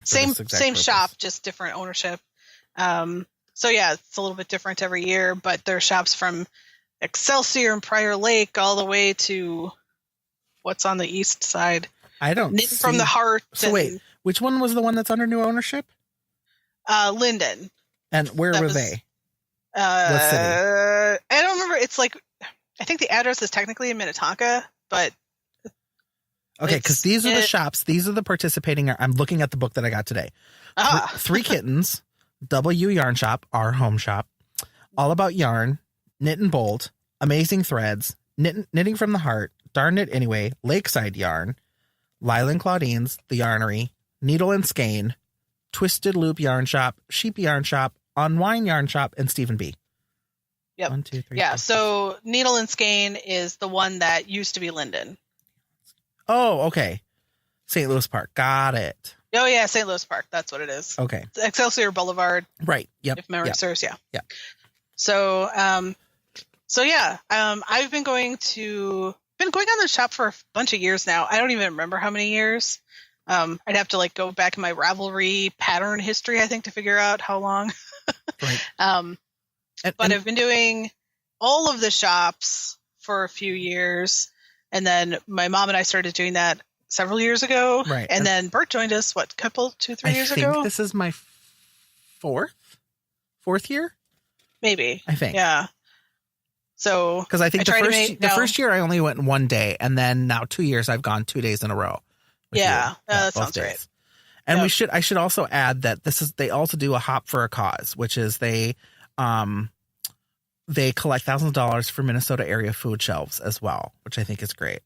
Same shop, just different ownership. So yeah, it's a little bit different every year, but there are shops from Excelsior and Prior Lake all the way to what's on the east side. I don't see. From the Heart. So wait, which one was the one that's under new ownership? Linden. And where were they? What city? I don't remember. It's like, I think the address is technically in Minnetonka, but. Okay, because these are the shops. These are the participating. I'm looking at the book that I got today. Three Kittens. W Yarn Shop, our home shop, All About Yarn, Knit and Bolt, Amazing Threads, Knitting from the Heart, Darn It Anyway, Lakeside Yarn, Lila and Claudine's, The Yarnery, Needle and Skein, Twisted Loop Yarn Shop, Sheep Yarn Shop, Unwind Yarn Shop, and Stephen B. Yep. 1, 2, 3. Yeah, 4, so Needle and Skein is the one that used to be Linden. Oh, okay. St. Louis Park. Got it. Oh, yeah, St. Louis Park. That's what it is. Okay. It's Excelsior Boulevard. Right. Yep. If memory serves, yeah. Yeah. So, I've been going on the shop for a bunch of years now. I don't even remember how many years. I'd have to go back in my Ravelry pattern history, I think, to figure out how long. Right. But I've been doing all of the shops for a few years, and then my mom and I started doing that several years ago. Right. And then Bert joined us, 2-3 years ago? I think this is my fourth year? Maybe. I think. Yeah. So, because I think the first year I only went one day, and then now 2 years I've gone 2 days in a row. Yeah, that sounds great. And I should also add that they also do a Hop for a Cause, which is they collect thousands of dollars for Minnesota area food shelves as well, which I think is great.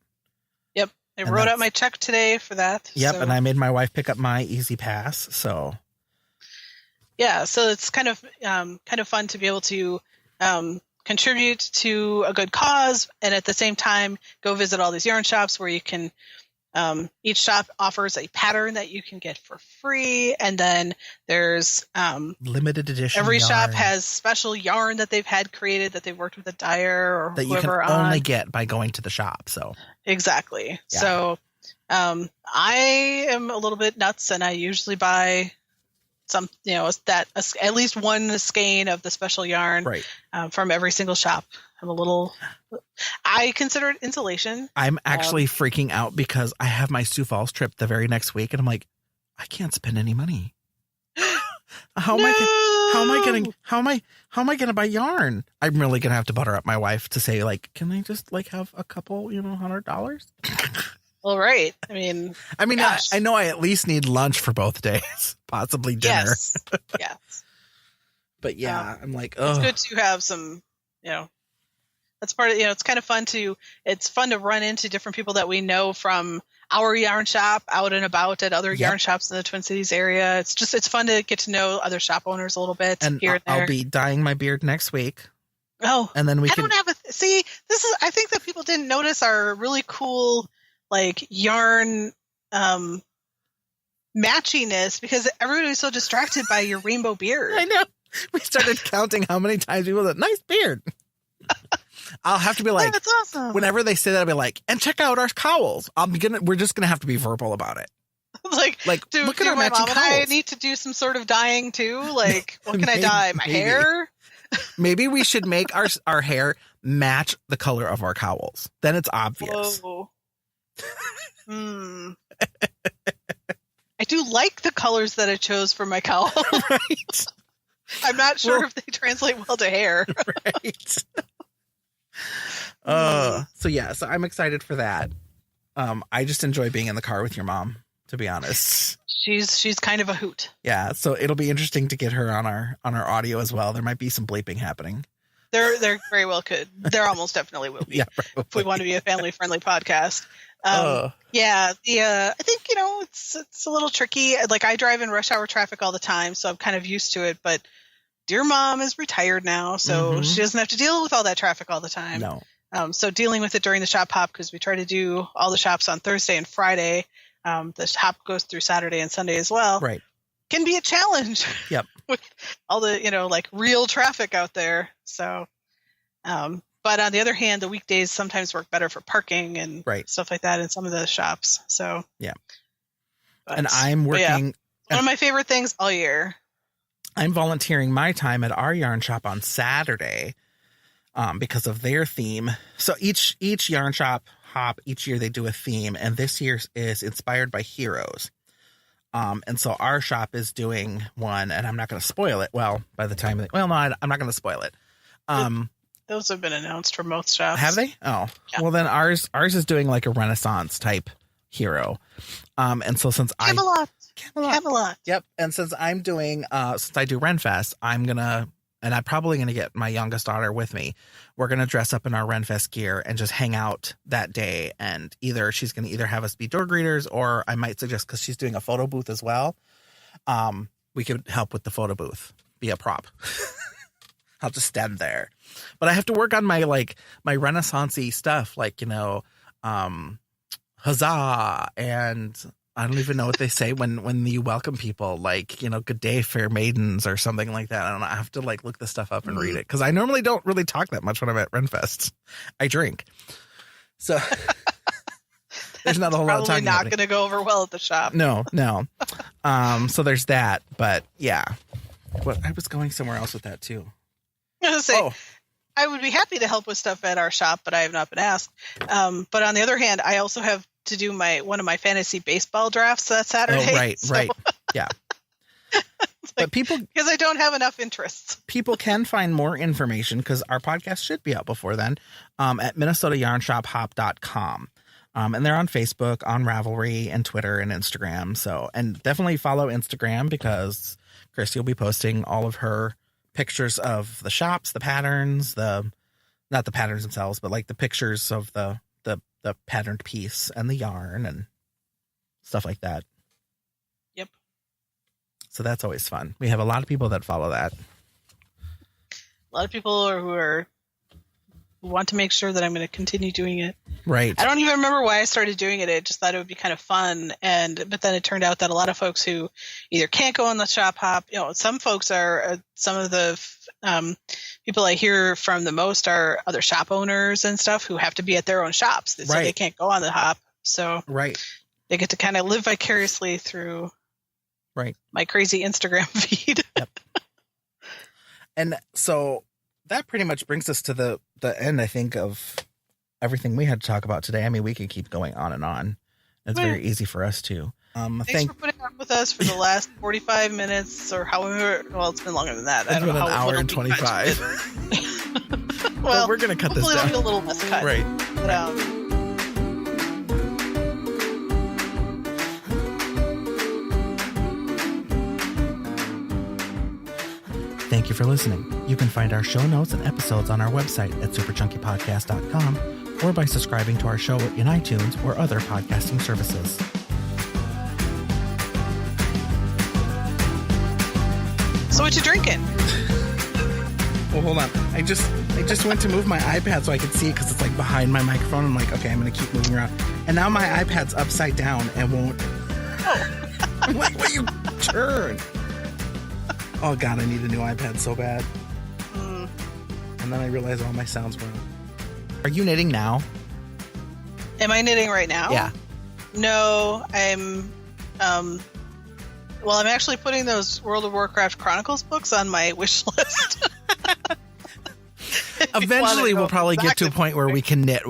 Yep. I wrote out my check today for that. Yep. So. And I made my wife pick up my Easy Pass. So. Yeah. So it's kind of fun to be able to contribute to a good cause, and at the same time go visit all these yarn shops where you can. Each shop offers a pattern that you can get for free, and then there's limited edition. Every yarn shop has special yarn that they've had created that they've worked with a dyer or that whoever you can only get by going to the shop. So exactly. Yeah. So I am a little bit nuts, and I usually buy some, at least one skein of the special yarn from every single shop. I consider it insulation. I'm actually freaking out because I have my Sioux Falls trip the very next week, and I'm like, I can't spend any money. How am I going to buy yarn? I'm really going to have to butter up my wife to say, can I just have a couple, $100? Well, right. I mean, I know I at least need lunch for both days, possibly dinner. Yes. Yes. But yeah, I'm like, oh, it's good to have some, that's part of, it's kind of fun it's fun to run into different people that we know from our yarn shop out and about at other yarn shops in the Twin Cities area. It's fun to get to know other shop owners a little bit. And here and there. I'll be dyeing my beard next week. Oh, and then I think that people didn't notice our really cool, yarn, matchiness, because everybody was so distracted by your rainbow beard. I know. We started counting how many times people said, "Nice beard." I'll have to be like, that's awesome. Whenever they say that, I'll be like, and check out our cowls. We're just going to have to be verbal about it. Look at our matching cowls. I need to do some sort of dyeing too. What can I dye? My hair? Maybe we should make our hair match the color of our cowls. Then it's obvious. Whoa. I do like the colors that I chose for my cowl. Right. I'm not sure if they translate well to hair. Right. So I'm excited for that. I just enjoy being in the car with your mom, to be honest. She's kind of a hoot. Yeah, so it'll be interesting to get her on our audio as well. There might be some bleeping happening. There very well could. There almost definitely will be. Yeah, if we want to be a family friendly podcast. I think it's a little tricky. I drive in rush hour traffic all the time, so I'm kind of used to it. But dear mom is retired now, so she doesn't have to deal with all that traffic all the time. No. So dealing with it during the shop hop, because we try to do all the shops on Thursday and Friday. The hop goes through Saturday and Sunday as well. Right. Can be a challenge. Yep. With all the real traffic out there. So, but on the other hand, the weekdays sometimes work better for parking and stuff like that in some of the shops. So yeah. And I'm working One of my favorite things all year. I'm volunteering my time at our yarn shop on Saturday because of their theme. So each yarn shop hop, each year they do a theme, and this year's is inspired by heroes. And so our shop is doing one, and I'm not going to spoil it. Well, by the time, I'm not going to spoil it. Those have been announced for most shops. Have they? Oh, yeah. Well, then ours is doing like a Renaissance type hero. And so since Camelot. Yep. And since I'm doing, since I do Renfest, I'm probably going to get my youngest daughter with me. We're going to dress up in our Renfest gear and just hang out that day. And she's going to either have us be door greeters, or I might suggest, because she's doing a photo booth as well, we could help with the photo booth, be a prop. I'll just stand there. But I have to work on my Renaissance-y stuff, like, huzzah, and I don't even know what they say when you welcome people, like, good day, fair maidens, or something like that. I don't know. I have to look this stuff up and read it, because I normally don't really talk that much when I'm at Renfest. I drink. So there's not a whole lot of talking. Probably not going to go over well at the shop. No. So there's that. But yeah, I was going somewhere else with that too. I was going to say, I would be happy to help with stuff at our shop, but I have not been asked. But on the other hand, I also have to do one of my fantasy baseball drafts that Saturday. Oh, right. Yeah. But because I don't have enough interests. People can find more information, because our podcast should be out before then, at MinnesotaYarnShopHop.com. And they're on Facebook, on Ravelry, and Twitter, and Instagram. So, and definitely follow Instagram, because Christy will be posting all of her pictures of the shops, the patterns, not the patterns themselves, but the pictures of the patterned piece and the yarn and stuff like that. Yep. So that's always fun. We have a lot of people that follow that. A lot of people who want to make sure that I'm going to continue doing it. Right. I don't even remember why I started doing it. I just thought it would be kind of fun. But then it turned out that a lot of folks who either can't go on the shop hop, some folks are, some of the people I hear from the most are other shop owners and stuff who have to be at their own shops. So they can't go on the hop. So they get to kind of live vicariously through my crazy Instagram feed. Yep. And so that pretty much brings us to the end, I think, of everything we had to talk about today. I mean, we could keep going on and on. It's very easy for us to. Thanks for putting up with us for the last 45 minutes or however. Well, it's been longer than that. It's been an hour and 25. Well, we're going to cut this down. Hopefully it'll be a little less cut. Right. But, Thank you for listening. You can find our show notes and episodes on our website at superchunkypodcast.com, or by subscribing to our show in iTunes or other podcasting services. So what you drinking? Well, hold on. I just went to move my iPad so I could see it, because it's behind my microphone. I'm like, okay, I'm going to keep moving around. And now my iPad's upside down and won't. Oh. I'm like, will you turn? Oh, God, I need a new iPad so bad. And then I realized all my sounds were. Are you knitting now? Am I knitting right now? Yeah. No, I'm... I'm actually putting those World of Warcraft Chronicles books on my wish list. Eventually, we'll probably get to a point where we can knit